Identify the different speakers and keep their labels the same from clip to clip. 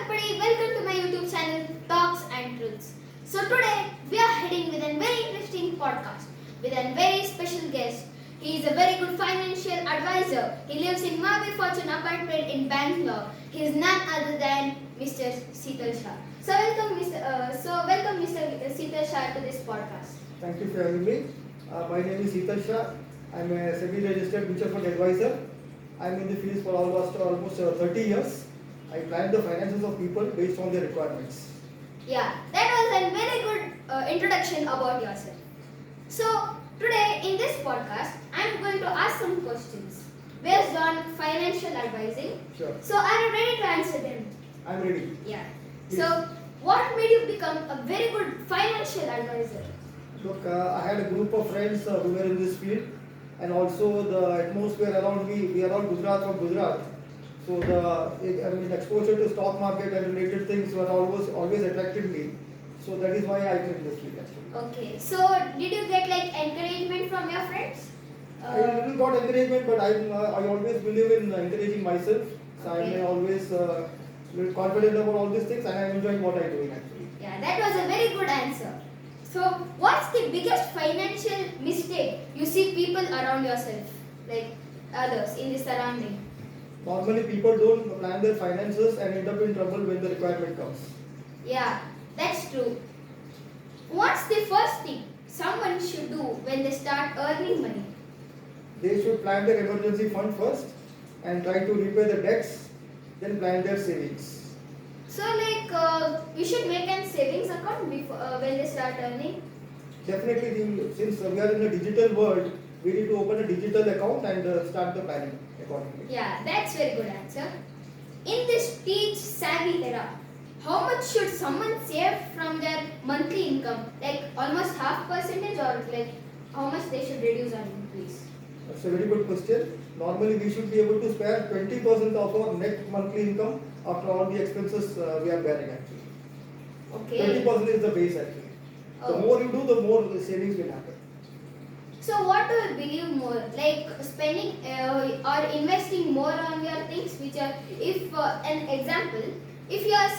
Speaker 1: everybody, welcome to my YouTube channel Talks and Truths. So today we are heading with a very interesting podcast with a very special guest. He is a very good financial advisor. He lives in Mahavir Fortune apartment in Bangalore. He is none other than Mr. Seetal Shah. So welcome Mr. Seetal Shah to this podcast.
Speaker 2: Thank you for having me. My name is Seetal Shah. I'm a semi-registered mutual fund advisor. I'm in the field for almost 30 years. I plan the finances of people based on their requirements.
Speaker 1: Yeah, that was a very good introduction about yourself. So today in this podcast, I'm going to ask some questions based on financial advising.
Speaker 2: Sure.
Speaker 1: So are you ready to answer them?
Speaker 2: I'm ready.
Speaker 1: Yeah.
Speaker 2: Please.
Speaker 1: So what made you become a very good financial advisor?
Speaker 2: Look, I had a group of friends who were in this field, and also the atmosphere around me. We are all from Gujarat. So the exposure to stock market and related things were always attracted me. So that is why I came in this field actually.
Speaker 1: Okay. So did you get like encouragement from your friends?
Speaker 2: I little got encouragement, but I always believe in encouraging myself. So
Speaker 1: Okay.
Speaker 2: I'm always little confident about all these things, and I'm enjoying what I'm doing actually.
Speaker 1: Yeah, that was a very good answer. So what's the biggest financial mistake you see people around yourself, like others in the surrounding?
Speaker 2: Normally, people don't plan their finances and end up in trouble when the requirement comes.
Speaker 1: Yeah, that's true. What's the first thing someone should do when they start earning money?
Speaker 2: They should plan their emergency fund first and try to repay the debts, then plan their savings.
Speaker 1: So we should make a savings account before when they start earning.
Speaker 2: Definitely, since we are in a digital world, we need to open a digital account and start the planning accordingly.
Speaker 1: Yeah, that's very good answer. In this teach savvy era, how much should someone save from their monthly income? Like almost half percentage or like how much they should reduce or increase?
Speaker 2: That's a very good question. Normally, we should be able to spare 20% of our net monthly income after all the expenses we are bearing actually.
Speaker 1: Okay.
Speaker 2: 20% is the base actually. The
Speaker 1: Oh.
Speaker 2: more you do, the more the savings will happen.
Speaker 1: So what do you believe more? Like spending or investing more on your things which are, if an example, if you are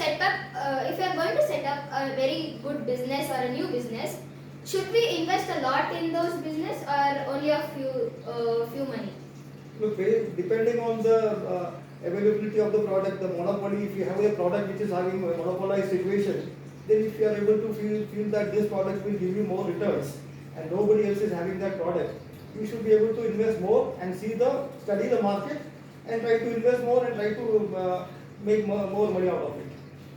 Speaker 1: if you are going to set up a very good business or a new business, should we invest a lot in those business or only a few money?
Speaker 2: Look, depending on the availability of the product, the monopoly, if you have a product which is having a monopolized situation, then if you are able to feel that this product will give you more returns and nobody else is having that product, you should be able to invest more and study the market and try to invest more and try to make more money out of it.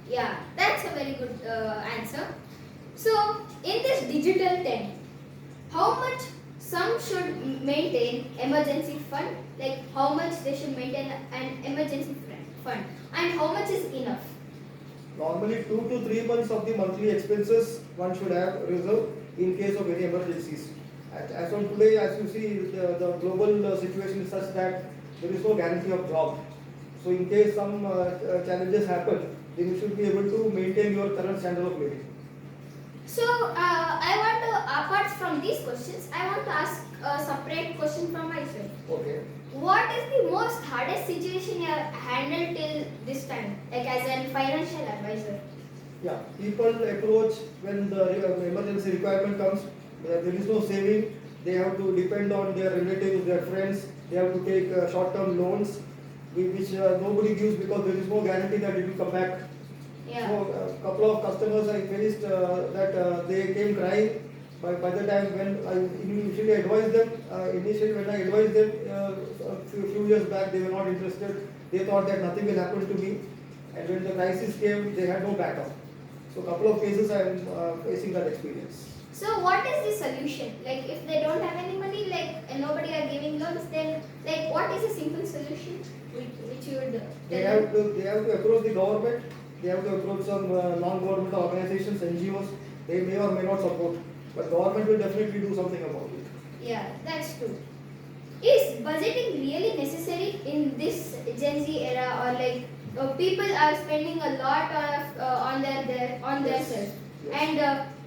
Speaker 1: Yeah, that's a very good answer. So in this digital trend, how much some should maintain emergency fund, like how much they should maintain an emergency fund and how much is enough?
Speaker 2: Normally 2 to 3 months of the monthly expenses one should have reserved in case of any emergencies. As on today, as you see, the global situation is such that there is no guarantee of job. So in case some challenges happen, then you should be able to maintain your current standard of living.
Speaker 1: So I want to, apart from these questions, I want to ask a separate question from myself.
Speaker 2: Okay.
Speaker 1: What is the most hardest situation you have handled till this time, like as a financial advisor?
Speaker 2: Yeah, people approach when the emergency requirement comes, there is no saving, they have to depend on their relatives, their friends, they have to take short-term loans, which nobody gives because there is no guarantee that it will come back.
Speaker 1: Yeah.
Speaker 2: So a couple of customers I faced that they came crying. By the time when I initially advised them, a few years back, they were not interested. They thought that nothing will happen to me. And when the crisis came, they had no backup. So a couple of cases I am facing that experience.
Speaker 1: So what is the solution? Like if they don't have any money, like nobody are giving loans, then like what is a simple solution which you would
Speaker 2: They
Speaker 1: tell
Speaker 2: have to approach the government. They have to approach some non-governmental organizations, NGOs. They may or may not support, but government will definitely do something about it.
Speaker 1: Yeah, that's true. Is budgeting really necessary in this Gen Z era, or like people are spending a lot of on their
Speaker 2: Yes.
Speaker 1: self?
Speaker 2: Yes.
Speaker 1: And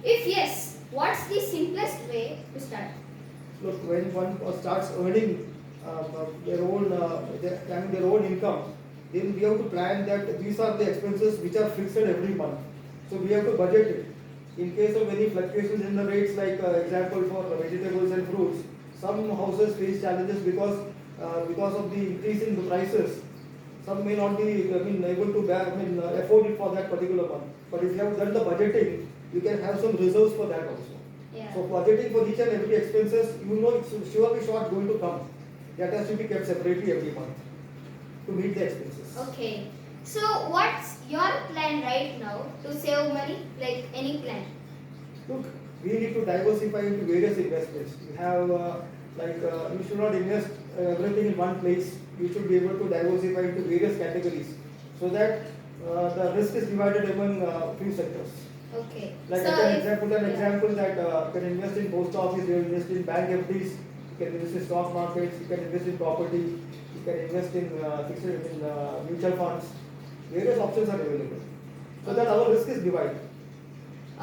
Speaker 1: if yes, what's the simplest way to start?
Speaker 2: Look, when one starts earning having their own income, then we have to plan that these are the expenses which are fixed every month. So we have to budget it. In case of any fluctuations in the rates, like example for vegetables and fruits, some houses face challenges because of the increase in the prices. Some may not be able to bear, afford it for that particular month. But if you have done the budgeting, you can have some reserves for that also.
Speaker 1: Yeah.
Speaker 2: So budgeting for each and every expenses, you know it's surely not going to come. That has to be kept separately every month to meet the expenses.
Speaker 1: Okay. So what's your plan right now to save money? Like any plan?
Speaker 2: Look, we need to diversify into various investments. We have you should not invest everything in one place. You should be able to diversify into various categories so that the risk is divided among few sectors.
Speaker 1: Okay.
Speaker 2: Like
Speaker 1: so
Speaker 2: I can
Speaker 1: if-
Speaker 2: example, an
Speaker 1: yeah.
Speaker 2: example that you can invest in post office, you invest in bank FDs, you can invest in stock markets, you can invest in property, you can invest in mutual funds. Various options are available, so that our risk is divided.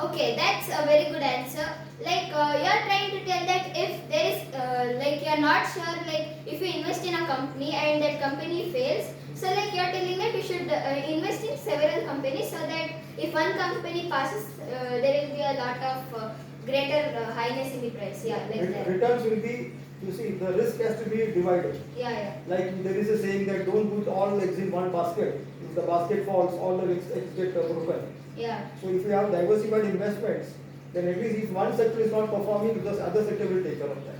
Speaker 1: Okay, that's a very good answer. Like you're trying to tell that if there is like you're not sure, like if you invest in a company and that company fails, so like you're telling that you should invest in several companies so that if one company passes, there will be a lot of greater highness in the price. Yeah, like that.
Speaker 2: Returns will be, you see, the risk has to be divided.
Speaker 1: Yeah, yeah.
Speaker 2: Like there is a saying that don't put all eggs in one basket. If the basket falls, all the eggs get broken.
Speaker 1: Yeah.
Speaker 2: So if you have diversified investments, then at least if one sector is not performing, the other sector will take care of that.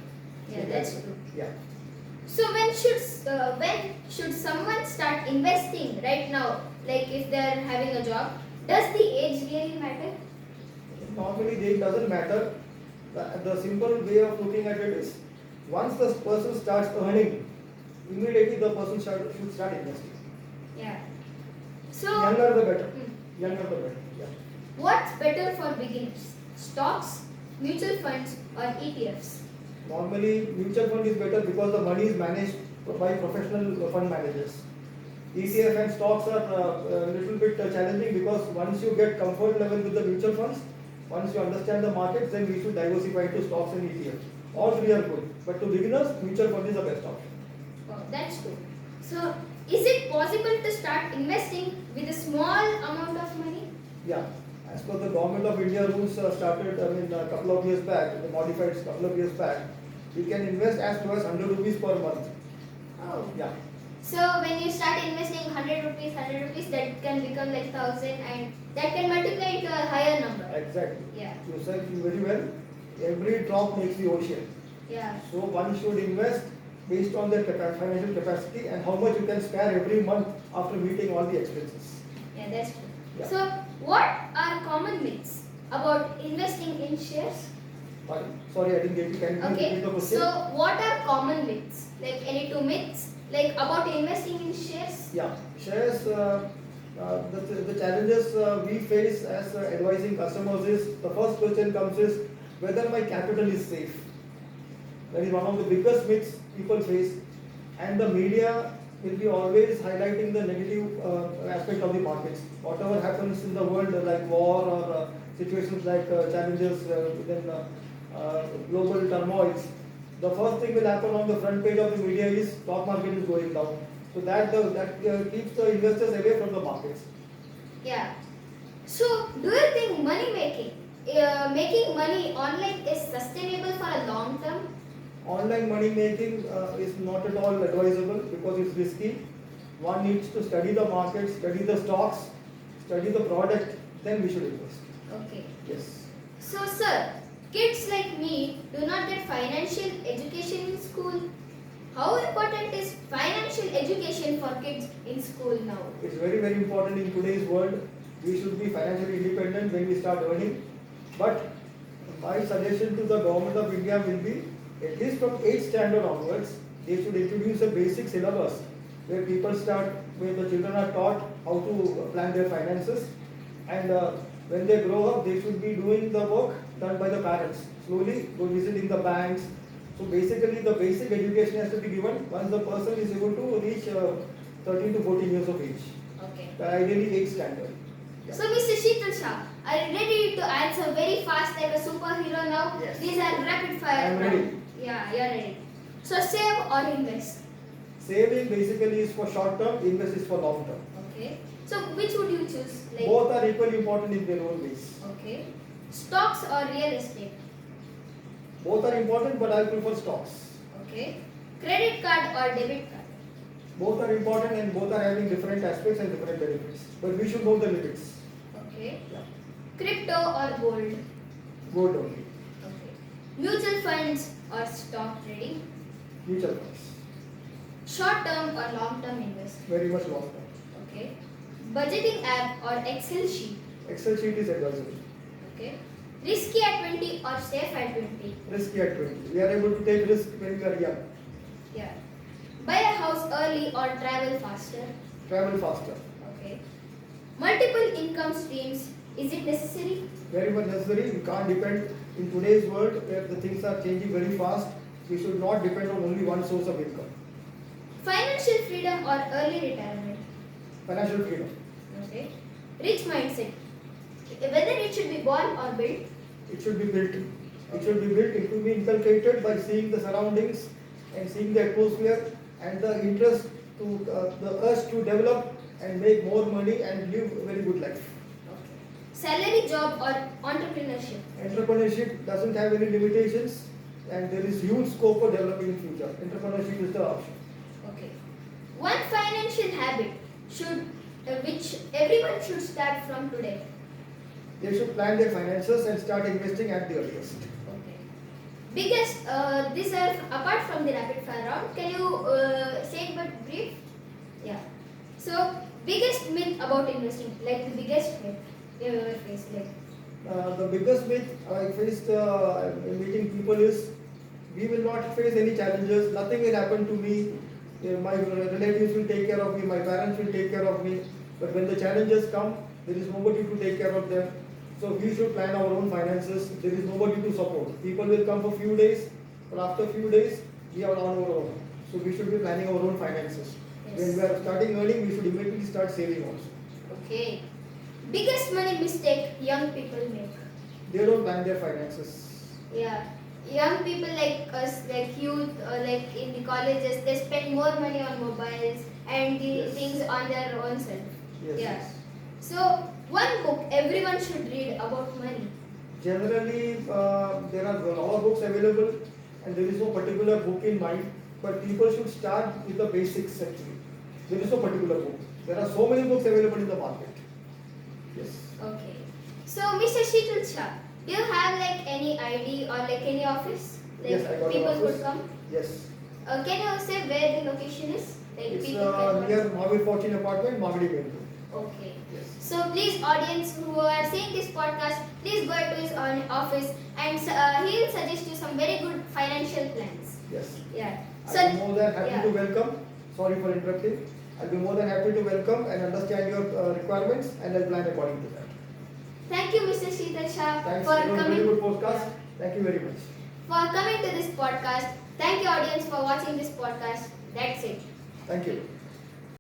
Speaker 1: Yeah, that's true.
Speaker 2: Yeah.
Speaker 1: So when should someone start investing right now? Like if they're having a job, does the age really matter?
Speaker 2: Normally, it doesn't matter. The simple way of looking at it is, once the person starts earning, immediately the person should start investing.
Speaker 1: Yeah. So
Speaker 2: Younger the better.
Speaker 1: Hmm.
Speaker 2: Younger the better. Yeah.
Speaker 1: what's better for beginners? Stocks, mutual funds, or ETFs?
Speaker 2: Normally, mutual fund is better because the money is managed by professional fund managers. ETF and stocks are a little bit challenging because once you get comfort level with the mutual funds, once you understand the markets, then we should diversify into stocks and ETFs. All three are good, but to beginners, mutual fund is the best option.
Speaker 1: Oh, that's good. So is it possible to start investing with a small amount of money?
Speaker 2: Yeah, as per the government of India rules started, a couple of years back, the modified couple of years back, you can invest as low as 100 rupees per month.
Speaker 1: Oh.
Speaker 2: Yeah,
Speaker 1: So when you start investing 100 rupees, that can become like 1,000 and that can multiply into a higher number.
Speaker 2: exactly.
Speaker 1: Yeah.
Speaker 2: You said very well. Every drop makes the ocean.
Speaker 1: Yeah.
Speaker 2: So one should invest based on their financial capacity and how much you can spare every month after meeting all the expenses.
Speaker 1: Yeah, that's true.
Speaker 2: Yeah.
Speaker 1: So what are common myths about investing in shares?
Speaker 2: Sorry, I didn't get you. Can you please repeat the
Speaker 1: Okay,
Speaker 2: question?
Speaker 1: so what are common myths? Like any two myths? Like about investing in shares?
Speaker 2: Yeah, shares. The challenges we face as advising customers is, the first question comes is whether my capital is safe. That is one of the biggest myths people face, and the media will be always highlighting the negative aspect of the markets. Whatever happens in the world, like war or situations like challenges within global turmoils, the first thing will happen on the front page of the media is stock market is going down. So that keeps the investors away from the markets.
Speaker 1: Yeah. So do you think making money online is sustainable for a long term?
Speaker 2: Online money making is not at all advisable because it's risky. One needs to study the market, study the stocks, study the product, then we should invest.
Speaker 1: Okay.
Speaker 2: Yes.
Speaker 1: So sir, kids like me do not get financial education in school. How important is financial education for kids in school now?
Speaker 2: It's very, very important in today's world. We should be financially independent when we start earning. But my suggestion to the government of India will be, at least from 8th standard onwards, they should introduce a basic syllabus where where the children are taught how to plan their finances, and when they grow up, they should be doing the work done by the parents. Slowly go visiting the banks. So basically, the basic education has to be given once the person is able to reach 13 to 14 years of age.
Speaker 1: Okay.
Speaker 2: Ideally 8th standard.
Speaker 1: So Mr. Sheetal Shah, are you ready to answer very fast like a superhero now?
Speaker 2: Yes.
Speaker 1: These are rapid fire.
Speaker 2: I am ready.
Speaker 1: Yeah, you're ready. So save or invest?
Speaker 2: Saving basically is for short term, invest is for long term.
Speaker 1: Okay. So which would you choose?
Speaker 2: Both are equally important in their own ways.
Speaker 1: Okay. Stocks or real estate?
Speaker 2: Both are important, but I prefer stocks.
Speaker 1: Okay. Credit card or debit card?
Speaker 2: Both are important and both are having different aspects and different benefits. But we should know the limits.
Speaker 1: Okay.
Speaker 2: Yeah.
Speaker 1: Crypto or gold?
Speaker 2: Gold only.
Speaker 1: Okay. Mutual funds or stock trading?
Speaker 2: Mutual funds.
Speaker 1: Short term or long term investment?
Speaker 2: Very much long term.
Speaker 1: Okay. Budgeting app or Excel sheet?
Speaker 2: Excel sheet is advisory.
Speaker 1: Okay. Risky at 20 or safe at 20?
Speaker 2: Risky at 20. We are able to take risk when we are young.
Speaker 1: Yeah. Buy a house early or travel faster?
Speaker 2: Travel faster.
Speaker 1: Okay. Multiple income streams, is it necessary?
Speaker 2: Very much necessary. We can't depend in today's world where the things are changing very fast. We should not depend on only one source of income.
Speaker 1: Financial freedom or early retirement?
Speaker 2: Financial freedom.
Speaker 1: Okay. Rich mindset, whether it should be born or built?
Speaker 2: It should be built. It should be built. It will be inculcated by seeing the surroundings and seeing the atmosphere and the interest to the urge to develop and make more money and live a very good life.
Speaker 1: Okay. Salary job or entrepreneurship?
Speaker 2: Entrepreneurship doesn't have any limitations and there is huge scope for developing in future. Entrepreneurship is the option.
Speaker 1: Okay. One financial habit should which everyone should start from today.
Speaker 2: They should plan their finances and start investing at the earliest.
Speaker 1: Okay. Biggest these are apart from the rapid fire round. Can you say it but brief? Yeah. So biggest myth about investing, like the biggest myth you ever faced, like.
Speaker 2: The biggest myth I faced in meeting people is we will not face any challenges, nothing will happen to me, my relatives will take care of me, my parents will take care of me, but when the challenges come, there is nobody to take care of them. So we should plan our own finances, there is nobody to support. People will come for few days, but after few days, we are on our own. So we should be planning our own finances.
Speaker 1: Yes.
Speaker 2: When we are starting earning, we should immediately start saving also.
Speaker 1: Okay. Biggest money mistake young people make.
Speaker 2: They don't plan their finances.
Speaker 1: Yeah. Young people like us, like youth, like in the colleges, they spend more money on mobiles and the
Speaker 2: Yes.
Speaker 1: things on their own self.
Speaker 2: Yes.
Speaker 1: Yeah.
Speaker 2: yes.
Speaker 1: So one book everyone should read about money.
Speaker 2: Generally, there are a lot of books available and there is no particular book in mind, but people should start with the basics actually. There is no particular book. There are so many books available in the market. Yes.
Speaker 1: Okay. So Mr. Sheetal Shah, do you have like any ID or like any office? Like
Speaker 2: Yes, I got an
Speaker 1: people
Speaker 2: office.
Speaker 1: could come?
Speaker 2: Yes.
Speaker 1: Can you say where the location is? Like
Speaker 2: It's
Speaker 1: people can
Speaker 2: near Mahavir Fortune apartment, Magadi Main Road.
Speaker 1: Okay.
Speaker 2: Yes.
Speaker 1: So please, audience who are seeing this podcast, please go to his own office and he will suggest you some very good financial plans.
Speaker 2: Yes.
Speaker 1: Yeah.
Speaker 2: I'll be more than happy
Speaker 1: yeah.
Speaker 2: to welcome. Sorry for interrupting. I'll be more than happy to welcome and understand your requirements and I'll plan according to that.
Speaker 1: Thank you, Mr. Sheetal Shah,
Speaker 2: Thanks.
Speaker 1: for
Speaker 2: It was a
Speaker 1: coming.
Speaker 2: very good podcast.
Speaker 1: Yeah.
Speaker 2: Thank you very much.
Speaker 1: For coming to this podcast. Thank you, audience, for watching this podcast. That's it.
Speaker 2: Thank you.